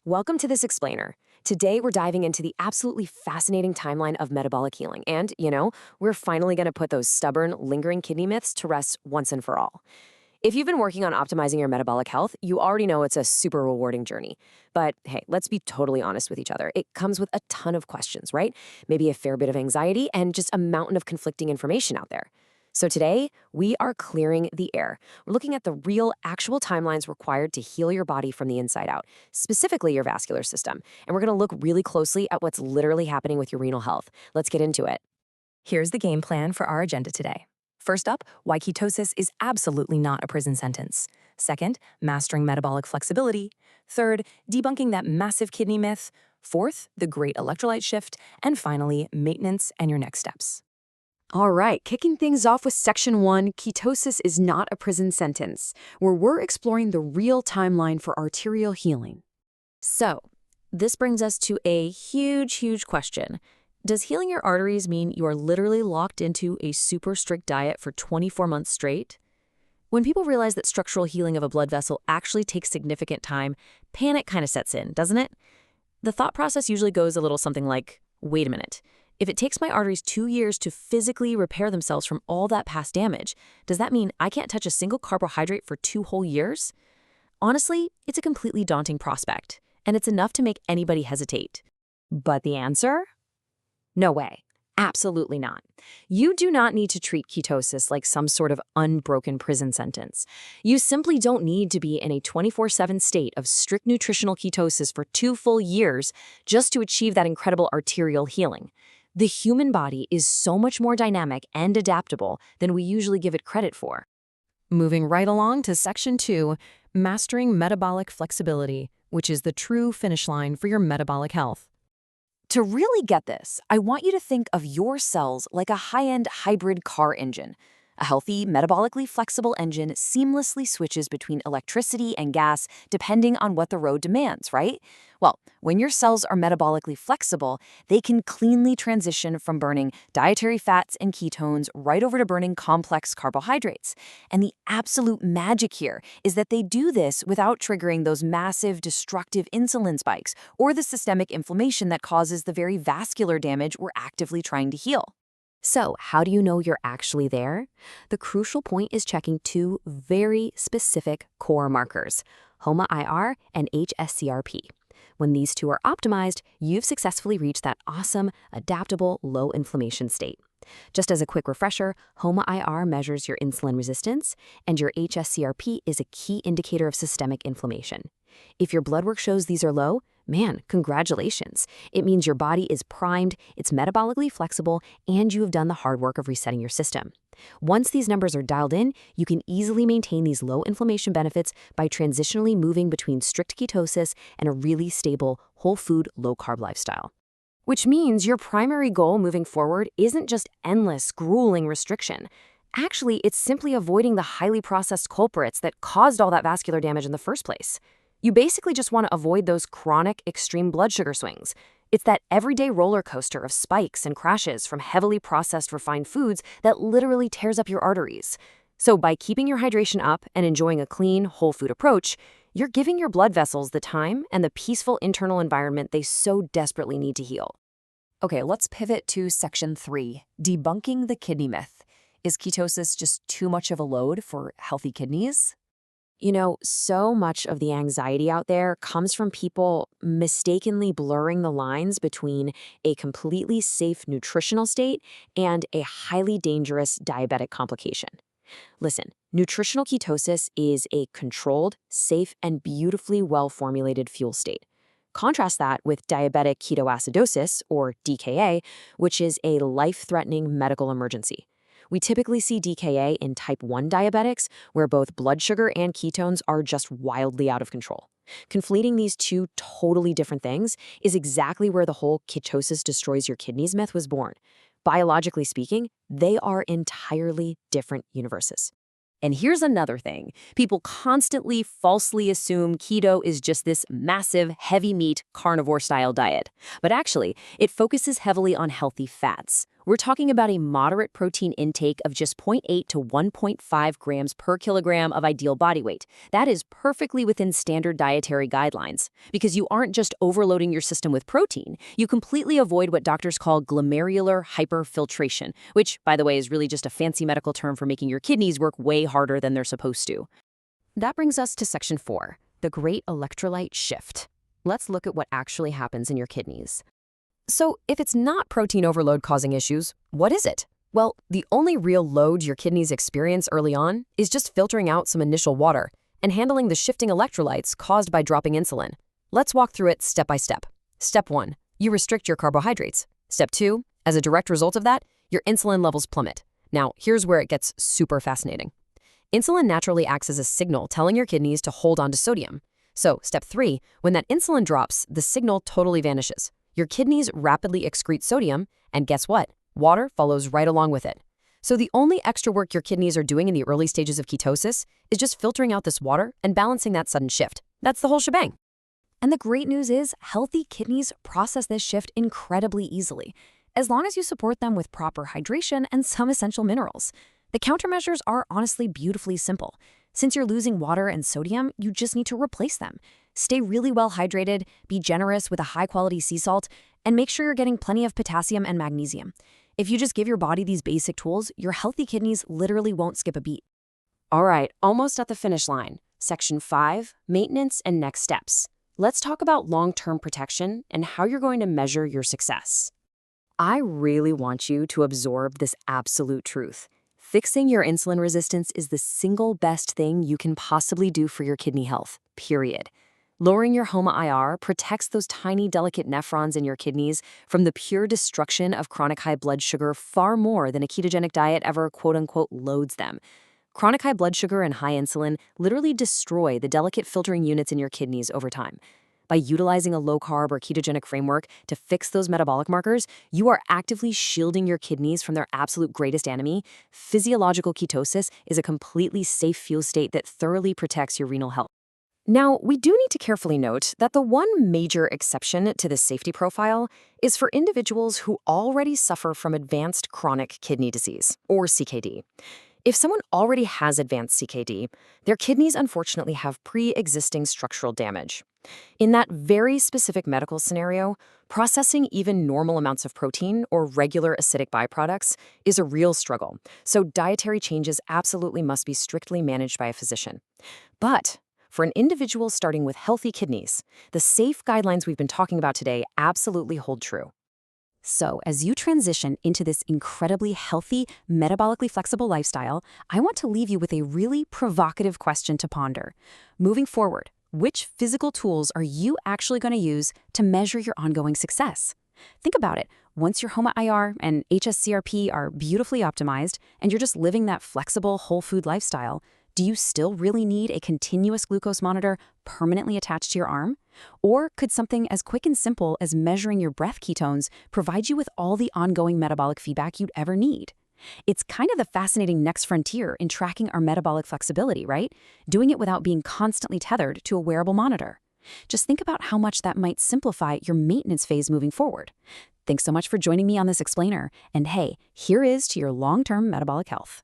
Welcome to this explainer. Today, we're diving into the absolutely fascinating timeline of metabolic healing. And, we're finally going to put those stubborn, lingering kidney myths to rest once and for all. If you've been working on optimizing your metabolic health, you already know it's a super rewarding journey. But hey, let's be totally honest with each other. It comes with a ton of questions, right? Maybe a fair bit of anxiety and just a mountain of conflicting information out there. So today, we are clearing the air. We're looking at the real, actual timelines required to heal your body from the inside out, specifically your vascular system. And we're going to look really closely at what's literally happening with your renal health. Let's get into it. Here's the game plan for our agenda today. First up, why ketosis is absolutely not a prison sentence. Second, mastering metabolic flexibility. Third, debunking that massive kidney myth. Fourth, the great electrolyte shift. And finally, maintenance and your next steps. All right, kicking things off with Section 1, Ketosis is not a prison sentence, where we're exploring the real timeline for arterial healing. So, this brings us to a huge question. Does healing your arteries mean you are literally locked into a super strict diet for 24 months straight? When people realize that structural healing of a blood vessel actually takes significant time, panic kind of sets in, doesn't it? The thought process usually goes a little something like, wait a minute. If it takes my arteries 2 years to physically repair themselves from all that past damage, does that mean I can't touch a single carbohydrate for 2 whole years? Honestly, it's a completely daunting prospect, and it's enough to make anybody hesitate. But the answer? No way. Absolutely not. You do not need to treat ketosis like some sort of unbroken prison sentence. You simply don't need to be in a 24/7 state of strict nutritional ketosis for 2 full years just to achieve that incredible arterial healing. The human body is so much more dynamic and adaptable than we usually give it credit for. Moving right along to Section 2, mastering metabolic flexibility, which is the true finish line for your metabolic health. To really get this, I want you to think of your cells like a high-end hybrid car engine. A healthy, metabolically flexible engine seamlessly switches between electricity and gas depending on what the road demands, right? Well, when your cells are metabolically flexible, they can cleanly transition from burning dietary fats and ketones right over to burning complex carbohydrates. And the absolute magic here is that they do this without triggering those massive destructive insulin spikes or the systemic inflammation that causes the very vascular damage we're actively trying to heal. So, how do you know you're actually there? The crucial point is checking 2 very specific core markers, HOMA-IR and HSCRP. When these 2 are optimized, you've successfully reached that awesome, adaptable, low-inflammation state. Just as a quick refresher, HOMA-IR measures your insulin resistance, and your HSCRP is a key indicator of systemic inflammation. If your blood work shows these are low, man, congratulations. It means your body is primed, it's metabolically flexible, and you have done the hard work of resetting your system. Once these numbers are dialed in, you can easily maintain these low inflammation benefits by transitionally moving between strict ketosis and a really stable, whole food, low-carb lifestyle. Which means your primary goal moving forward isn't just endless, grueling restriction. Actually, it's simply avoiding the highly processed culprits that caused all that vascular damage in the first place. You basically just want to avoid those chronic, extreme blood sugar swings. It's that everyday roller coaster of spikes and crashes from heavily processed refined foods that literally tears up your arteries. So by keeping your hydration up and enjoying a clean, whole food approach, you're giving your blood vessels the time and the peaceful internal environment they so desperately need to heal. Okay, let's pivot to Section 3, debunking the kidney myth. Is ketosis just too much of a load for healthy kidneys? So much of the anxiety out there comes from people mistakenly blurring the lines between a completely safe nutritional state and a highly dangerous diabetic complication. Listen, nutritional ketosis is a controlled, safe, and beautifully well-formulated fuel state. Contrast that with diabetic ketoacidosis, or DKA, which is a life-threatening medical emergency. We typically see DKA in type 1 diabetics, where both blood sugar and ketones are just wildly out of control. Conflating these 2 totally different things is exactly where the whole ketosis destroys your kidneys myth was born. Biologically speaking, they are entirely different universes. And here's another thing. People constantly falsely assume keto is just this massive, heavy meat, carnivore-style diet. But actually, it focuses heavily on healthy fats. We're talking about a moderate protein intake of just zero point 0.8 to 1.5 grams per kilogram of ideal body weight. That is perfectly within standard dietary guidelines, because you aren't just overloading your system with protein. You completely avoid what doctors call glomerular hyperfiltration, which, by the way, is really just a fancy medical term for making your kidneys work way harder than they're supposed to. That brings us to section 4, the great electrolyte shift. Let's look at what actually happens in your kidneys. So, if it's not protein overload causing issues, what is it? Well, the only real load your kidneys experience early on is just filtering out some initial water and handling the shifting electrolytes caused by dropping insulin. Let's walk through it step by step. Step 1, you restrict your carbohydrates. Step 2, as a direct result of that, your insulin levels plummet. Now, here's where it gets super fascinating. Insulin naturally acts as a signal telling your kidneys to hold on to sodium. So, step 3, when that insulin drops, the signal totally vanishes. Your kidneys rapidly excrete sodium, and guess what? Water follows right along with it. So the only extra work your kidneys are doing in the early stages of ketosis is just filtering out this water and balancing that sudden shift. That's the whole shebang. And the great news is, healthy kidneys process this shift incredibly easily, as long as you support them with proper hydration and some essential minerals. The countermeasures are honestly beautifully simple. Since you're losing water and sodium, you just need to replace them. Stay really well hydrated, be generous with a high-quality sea salt, and make sure you're getting plenty of potassium and magnesium. If you just give your body these basic tools, your healthy kidneys literally won't skip a beat. All right, almost at the finish line. Section 5, maintenance and next steps. Let's talk about long-term protection and how you're going to measure your success. I really want you to absorb this absolute truth. Fixing your insulin resistance is the single best thing you can possibly do for your kidney health, period. Lowering your HOMA-IR protects those tiny, delicate nephrons in your kidneys from the pure destruction of chronic high blood sugar far more than a ketogenic diet ever quote-unquote loads them. Chronic high blood sugar and high insulin literally destroy the delicate filtering units in your kidneys over time. By utilizing a low-carb or ketogenic framework to fix those metabolic markers, you are actively shielding your kidneys from their absolute greatest enemy. Physiological ketosis is a completely safe fuel state that thoroughly protects your renal health. Now, we do need to carefully note that the one major exception to this safety profile is for individuals who already suffer from advanced chronic kidney disease, or CKD. If someone already has advanced CKD, their kidneys unfortunately have pre-existing structural damage. In that very specific medical scenario, processing even normal amounts of protein or regular acidic byproducts is a real struggle, so dietary changes absolutely must be strictly managed by a physician. But for an individual starting with healthy kidneys, the safe guidelines we've been talking about today absolutely hold true. So, as you transition into this incredibly healthy, metabolically flexible lifestyle, I want to leave you with a really provocative question to ponder. Moving forward, which physical tools are you actually going to use to measure your ongoing success? Think about it. Once your HOMA-IR and HSCRP are beautifully optimized and you're just living that flexible, whole food lifestyle, do you still really need a continuous glucose monitor permanently attached to your arm? Or could something as quick and simple as measuring your breath ketones provide you with all the ongoing metabolic feedback you'd ever need? It's kind of the fascinating next frontier in tracking our metabolic flexibility, right? Doing it without being constantly tethered to a wearable monitor. Just think about how much that might simplify your maintenance phase moving forward. Thanks so much for joining me on this explainer. And hey, here is to your long-term metabolic health.